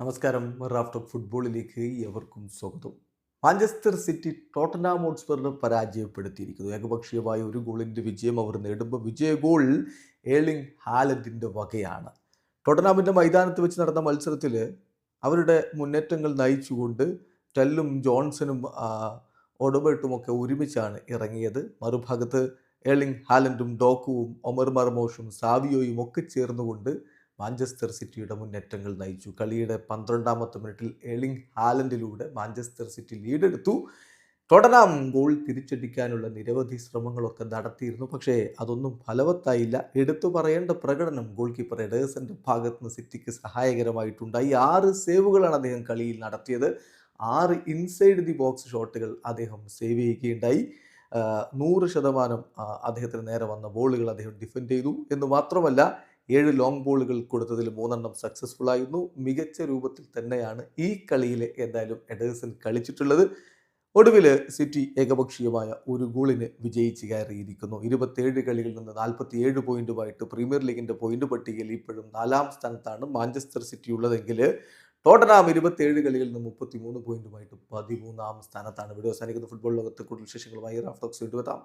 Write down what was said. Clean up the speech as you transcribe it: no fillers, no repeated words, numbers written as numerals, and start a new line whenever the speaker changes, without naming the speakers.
നമസ്കാരം. Raf talk ഫുട്ബോളിലേക്ക് എവർക്കും സ്വാഗതം. മാഞ്ചസ്റ്റർ സിറ്റി ടോട്ടൻഹാം ഹോട്ട്സ്പറിനെ പരാജയപ്പെടുത്തിയിരിക്കുന്നു. ഏകപക്ഷീയമായ ഒരു ഗോളിൻ്റെ വിജയം അവർ നേടുമ്പോൾ വിജയ ഗോൾ ഏർലിംഗ് ഹാലൻഡിൻ്റെ വകയാണ്. ടോട്ടൻഹാമിൻ്റെ മൈതാനത്ത് വെച്ച് നടന്ന മത്സരത്തിൽ അവരുടെ മുന്നേറ്റങ്ങൾ നയിച്ചുകൊണ്ട് ടെല്ലും ജോൺസണും ഒഡബർട്ടുമൊക്കെ ഒരുമിച്ചാണ് ഇറങ്ങിയത്. മറുഭാഗത്ത് ഏർലിംഗ് ഹാലൻഡും ഡോക്കുവും ഒമർ മർമോഷും സാവിയോയും ഒക്കെ ചേർന്നുകൊണ്ട് മാഞ്ചസ്റ്റർ സിറ്റിയുടെ മുന്നേറ്റങ്ങൾ നയിച്ചു. കളിയുടെ 12ാമത്തെ മിനിറ്റിൽ ഏർലിംഗ് ഹാലൻഡിലൂടെ മാഞ്ചസ്റ്റർ സിറ്റി ലീഡെടുത്തു. ടോട്ടൻഹാം ഗോൾ തിരിച്ചടിക്കാനുള്ള നിരവധി ശ്രമങ്ങളൊക്കെ നടത്തിയിരുന്നു, പക്ഷേ അതൊന്നും ഫലവത്തായില്ല. എടുത്തു പറയേണ്ട പ്രകടനം ഗോൾ കീപ്പർ എഡേഴ്സന്റെ ഭാഗത്ത് നിന്ന് സിറ്റിക്ക് സഹായകരമായിട്ടുണ്ടായി. 6 സേവുകളാണ് അദ്ദേഹം കളിയിൽ നടത്തിയത്. 6 ഇൻസൈഡ് ദി ബോക്സ് ഷോട്ടുകൾ അദ്ദേഹം സേവ് ചെയ്യുകയുണ്ടായി. 100% അദ്ദേഹത്തിന് നേരെ വന്ന ബോളുകൾ അദ്ദേഹം ഡിഫെൻഡ് ചെയ്തു എന്ന് മാത്രമല്ല, 7 ലോങ് ബോളുകൾ കൊടുത്തതിൽ 3 സക്സസ്ഫുൾ ആയിരുന്നു. മികച്ച രൂപത്തിൽ തന്നെയാണ് ഈ കളിയിൽ എന്തായാലും എഡേഴ്സൺ കളിച്ചിട്ടുള്ളത്. ഒടുവിൽ സിറ്റി ഏകപക്ഷീയമായ ഒരു ഗോളിന് വിജയിച്ച് കയറിയിരിക്കുന്നു. 27 കളികളിൽ നിന്ന് 47 പോയിന്റുമായിട്ട് പ്രീമിയർ ലീഗിൻ്റെ പോയിന്റ് പട്ടികയിൽ ഇപ്പോഴും 4ാം സ്ഥാനത്താണ് മാഞ്ചസ്റ്റർ സിറ്റി ഉള്ളതെങ്കിൽ ടോട്ടൻഹാം 27 കളികളിൽ നിന്ന് 33 പോയിന്റുമായിട്ട് 13ാം സ്ഥാനത്താണ്. വീഡിയോ അവസാനിക്കുന്ന ഫുട്ബോൾ ലോകത്തെ കൂടുതൽ വിശേഷങ്ങളുമായി റാഫ് ടോക്സ് വീണ്ടും എത്താം.